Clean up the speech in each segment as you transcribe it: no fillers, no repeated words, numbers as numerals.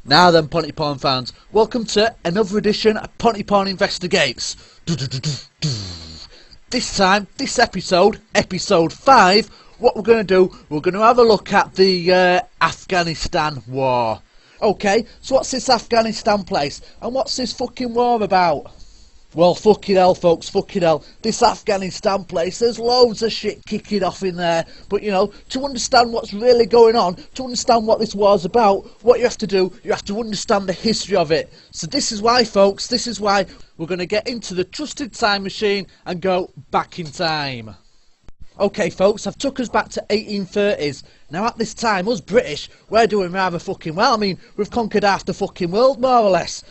Now then, Pontyporn fans, welcome to another edition of Pontyporn Investigates. This time, this episode, episode 5, what we're going to do, we're going to have a look at the Afghanistan war. Okay, so what's this Afghanistan place, and what's this fucking war about? Well, fucking hell, folks, fucking hell. This Afghanistan place, there's loads of shit kicking off in there. But, you know, to understand what's really going on, to understand what this war's about, what you have to do, you have to understand the history of it. So this is why, folks, this is why we're going to get into the trusted time machine and go back in time. Okay, folks, I've took us back to 1830s. Now, at this time, us British, we're doing rather fucking well. I mean, we've conquered half the fucking world, more or less.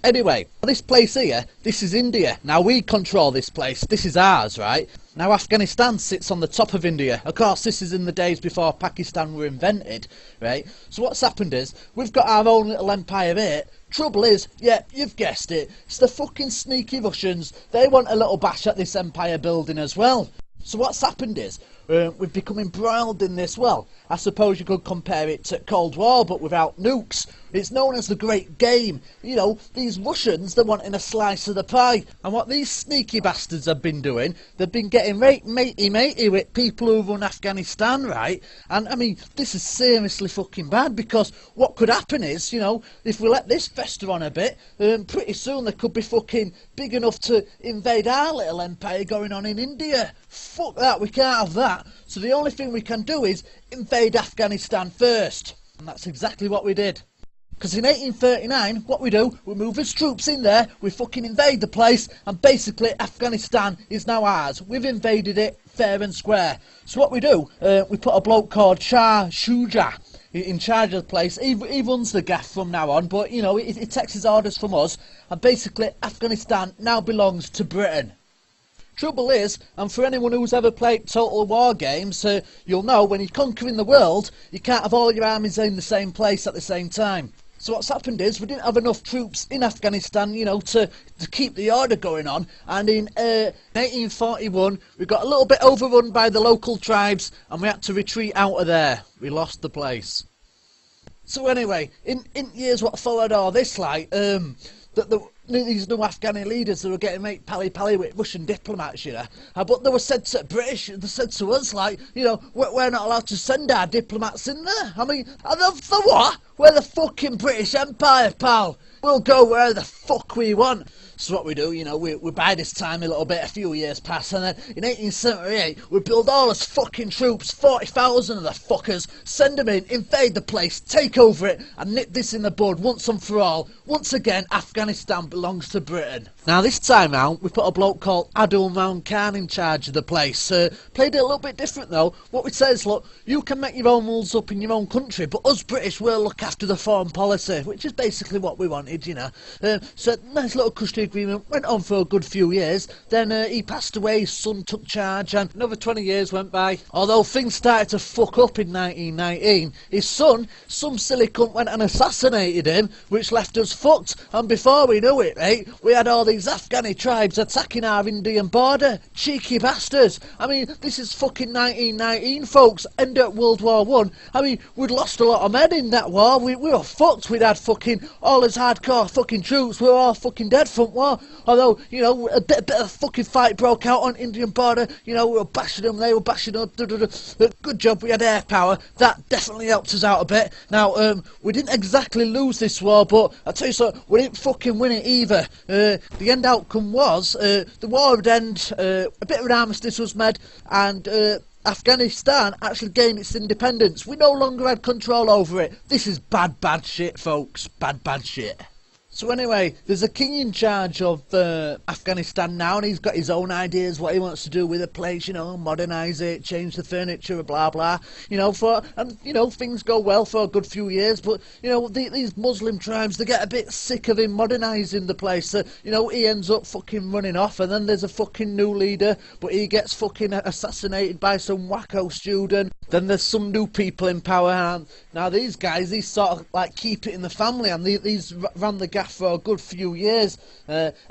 Anyway, this place here, this is India. Now, we control this place. This is ours, right? Now, Afghanistan sits on the top of India. Of course, this is in the days before Pakistan were invented, right? So what's happened is, we've got our own little empire here. Trouble is, yeah, you've guessed it, it's the fucking sneaky Russians. They want a little bash at this empire building as well. So what's happened is, we've become embroiled in this. Well, I suppose you could compare it to Cold War, but without nukes. It's known as the Great Game. You know, these Russians, they're wanting a slice of the pie. And what these sneaky bastards have been doing, they've been getting right matey with people who run Afghanistan, right? And, I mean, this is seriously fucking bad, because what could happen is, you know, if we let this fester on a bit, pretty soon they could be fucking big enough to invade our little empire going on in India. Fuck that, we can't have that. So the only thing we can do is invade Afghanistan first. And that's exactly what we did. Because in 1839, what we do, we move his troops in there, we fucking invade the place, and basically Afghanistan is now ours. We've invaded it fair and square. So what we do, we put a bloke called Shah Shuja in charge of the place. He runs the gaff from now on, but, you know, he takes his orders from us, and basically Afghanistan now belongs to Britain. Trouble is, and for anyone who's ever played Total War games, you'll know when you're conquering the world, you can't have all your armies in the same place at the same time. So what's happened is, we didn't have enough troops in Afghanistan, you know, to keep the order going on, and in 1841, we got a little bit overrun by the local tribes, and we had to retreat out of there. We lost the place. So anyway, in years what followed all this, like, these new Afghani leaders, they were getting made pally-pally with Russian diplomats, you know. But they were said to British, they said to us, like, you know, we're not allowed to send our diplomats in there. I mean, the what? We're the fucking British Empire, pal. We'll go where the fuck we want. So what we do, you know, we buy this time a little bit, a few years pass, and then in 1878, we build all us fucking troops, 40,000 of the fuckers, send them in, invade the place, take over it, and nip this in the bud once and for all. Once again, Afghanistan belongs to Britain. Now this time round, we put a bloke called Adil Maun Khan in charge of the place. Played it a little bit different though. What we say is, look, you can make your own rules up in your own country, but us British will look after the foreign policy, which is basically what we wanted, you know. So nice little cushy agreement, went on for a good few years. Then he passed away, his son took charge, and another 20 years went by. Although things started to fuck up in 1919, his son, some silly cunt, went and assassinated him, which left us fucked. And before we knew it, right, we had all these Afghani tribes attacking our Indian border. Cheeky bastards. I mean, this is fucking 1919, folks, end of World War One. I mean, we'd lost a lot of men in that war. We were fucked. We'd had fucking all his hardcore fucking troops. We were all fucking dead from war. Although, you know, a bit of fucking fight broke out on Indian border. You know, we were bashing them, they were bashing us. Good job, we had air power. That definitely helped us out a bit. Now, we didn't exactly lose this war, but I tell you so, we didn't fucking win it either. The end outcome was, the war would end, a bit of an armistice was made, and Afghanistan actually gained its independence. We no longer had control over it. This is bad shit, folks. Bad shit. So anyway, there's a king in charge of Afghanistan now, and he's got his own ideas what he wants to do with the place, you know, modernise it, change the furniture, blah blah, you know, and you know, things go well for a good few years, but you know, these Muslim tribes, they get a bit sick of him modernising the place, so, you know, he ends up fucking running off, and then there's a fucking new leader, but he gets fucking assassinated by some wacko student. Then there's some new people in power, and now these guys, these sort of like keep it in the family, and these ran the gaff for a good few years.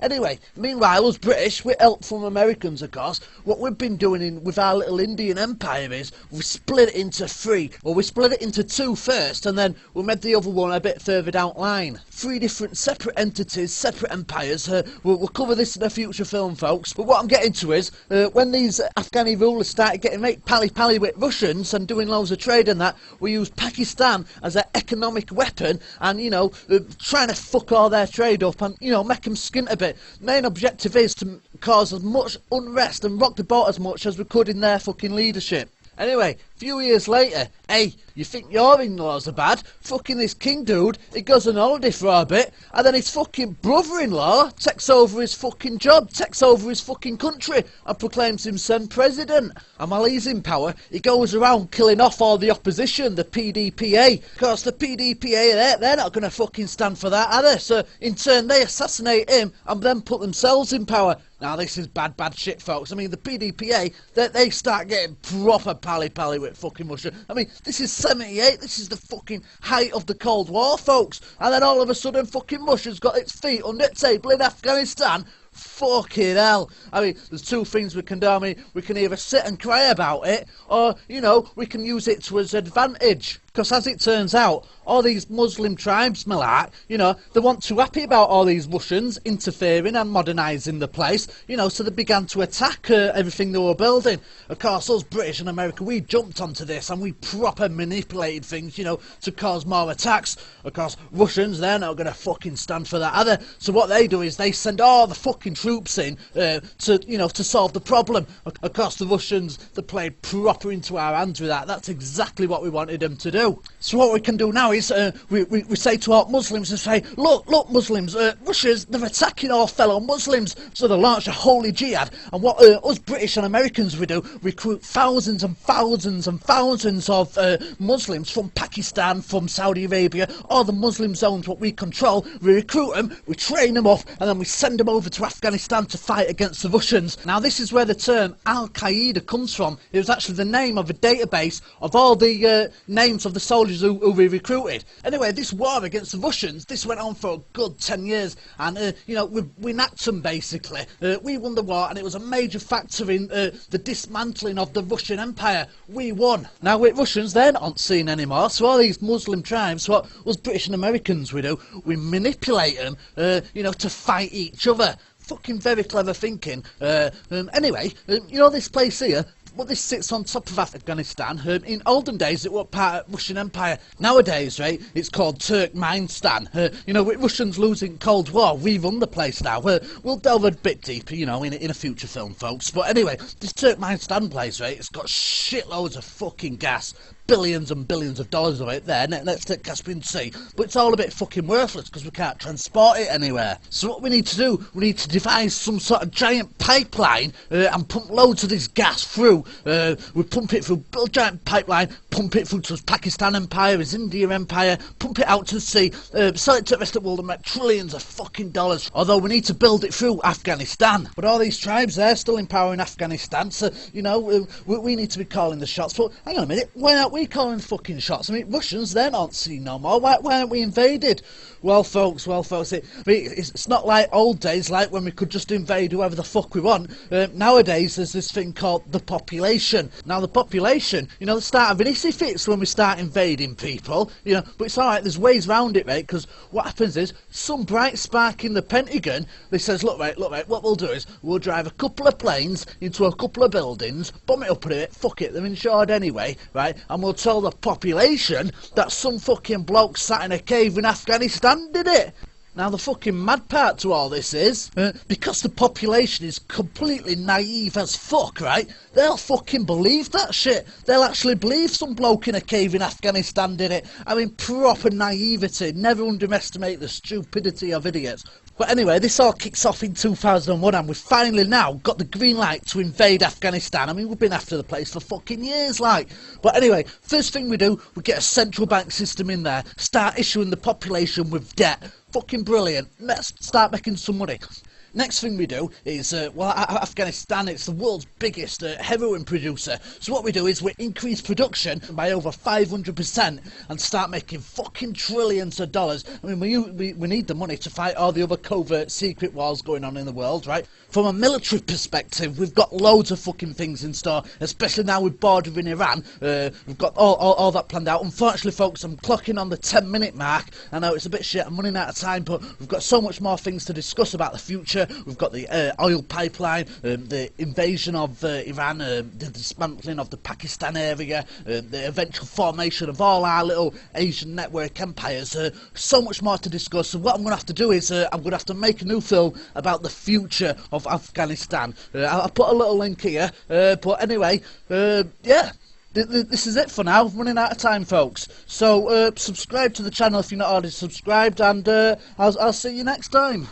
Anyway, meanwhile, us British, with help from Americans, of course, what we've been doing with our little Indian empire is we split it into three. Well, we split it into two first, and then we made the other one a bit further down the line. Three different separate entities, separate empires. We'll cover this in a future film, folks. But what I'm getting to is, when these Afghani rulers started getting pally-pally with Russians and doing loads of trade and that, we used Pakistan as an economic weapon and, you know, trying to fuck all their trade up and, you know, make them skint a bit. Main objective is to cause as much unrest and rock the boat as much as we could in their fucking leadership. Anyway, a few years later, hey, you think your in-laws are bad? Fucking this king dude, he goes on holiday for a bit, and then his fucking brother-in-law takes over his fucking job, takes over his fucking country, and proclaims himself president. And while he's in power, he goes around killing off all the opposition, the PDPA. Of course, the PDPA, they're not gonna fucking stand for that, are they? So, in turn, they assassinate him, and then put themselves in power. Now, this is bad shit, folks. I mean, the PDPA, they start getting proper pally-pally with fucking Russia. I mean, this is 78, this is the fucking height of the Cold War, folks. And then all of a sudden, fucking Russia's got its feet under the table in Afghanistan. Fucking hell. I mean, there's two things we can do. I mean, we can either sit and cry about it, or, you know, we can use it to its advantage. Because as it turns out, all these Muslim tribes, Malak, you know, they weren't too happy about all these Russians interfering and modernising the place, you know, so they began to attack everything they were building. Of course, us British and America, we jumped onto this and we proper manipulated things, you know, to cause more attacks. Of course, Russians, they're not going to fucking stand for that either. So what they do is they send all the fucking troops in to, you know, to solve the problem. Of course, the Russians, they played proper into our hands with that. That's exactly what we wanted them to do. So what we can do now is we say to our Muslims and say, look Muslims, Russia's, they're attacking our fellow Muslims. So they launch a holy jihad, and what us British and Americans we do, recruit thousands and thousands and thousands of Muslims from Pakistan, from Saudi Arabia, all the Muslim zones what we control. We recruit them, we train them up, and then we send them over to Afghanistan to fight against the Russians. Now this is where the term Al-Qaeda comes from. It was actually the name of a database of all the names of the soldiers who we recruited. Anyway, this war against the Russians, this went on for a good 10 years, and you know, we nacked them basically. We won the war, and it was a major factor in the dismantling of the Russian Empire. We won. Now with Russians, they're not seen anymore, so all these Muslim tribes, what us British and Americans we do, we manipulate them, you know, to fight each other. Fucking very clever thinking. Anyway, you know this place here? Well, this sits on top of Afghanistan. In olden days, it was part of Russian Empire. Nowadays, right, it's called Turkmenistan. You know, with Russians losing Cold War, we run the place now. We'll delve a bit deeper, you know, in a future film, folks. But anyway, this Turkmenistan place, right, it's got shitloads of fucking gas. Billions and billions of dollars of it there next to the Caspian Sea, but it's all a bit fucking worthless because we can't transport it anywhere. So what we need to do, we need to devise some sort of giant pipeline and pump loads of this gas through. We pump it through, build a giant pipeline, pump it through to his Pakistan Empire, his India Empire, pump it out to the sea, sell it to the rest of the world and make trillions of fucking dollars. Although we need to build it through Afghanistan. But all these tribes, they're still in power in Afghanistan, so, you know, we need to be calling the shots. But hang on a minute, why aren't we calling fucking shots? I mean, Russians, they're not seen no more. Why aren't we invaded? Well, folks, it's not like old days, like when we could just invade whoever the fuck we want. Nowadays, there's this thing called the population. Now, the population, you know, they start having hissy fits when we start invading people, you know, but it's alright, there's ways round it, right? Because what happens is, some bright spark in the Pentagon, they says, look, mate, what we'll do is, we'll drive a couple of planes into a couple of buildings, bomb it up a bit, fuck it, they're insured anyway, right? And we'll tell the population that some fucking bloke sat in a cave in Afghanistan did it. Now the fucking mad part to all this is, because the population is completely naive as fuck, right? They'll fucking believe that shit. They'll actually believe some bloke in a cave in Afghanistan did it. I mean, proper naivety. Never underestimate the stupidity of idiots. But anyway, this all kicks off in 2001 and we've finally now got the green light to invade Afghanistan. I mean, we've been after the place for fucking years, like. But anyway, first thing we do, we get a central bank system in there, start issuing the population with debt. Fucking brilliant. Let's start making some money. Next thing we do is, Afghanistan, it's the world's biggest heroin producer. So what we do is we increase production by over 500% and start making fucking trillions of dollars. I mean, we need the money to fight all the other covert secret wars going on in the world, right? From a military perspective, we've got loads of fucking things in store, especially now we're bordering Iran. We've got all that planned out. Unfortunately, folks, I'm clocking on the 10-minute mark. I know it's a bit shit, I'm running out of time, but we've got so much more things to discuss about the future. We've got the oil pipeline, the invasion of Iran, the dismantling of the Pakistan area, the eventual formation of all our little Asian network empires. So much more to discuss. So what I'm going to have to do is I'm going to have to make a new film about the future of Afghanistan. I'll put a little link here. But anyway, yeah. This is it for now. I'm running out of time, folks. So subscribe to the channel if you're not already subscribed, and I'll see you next time.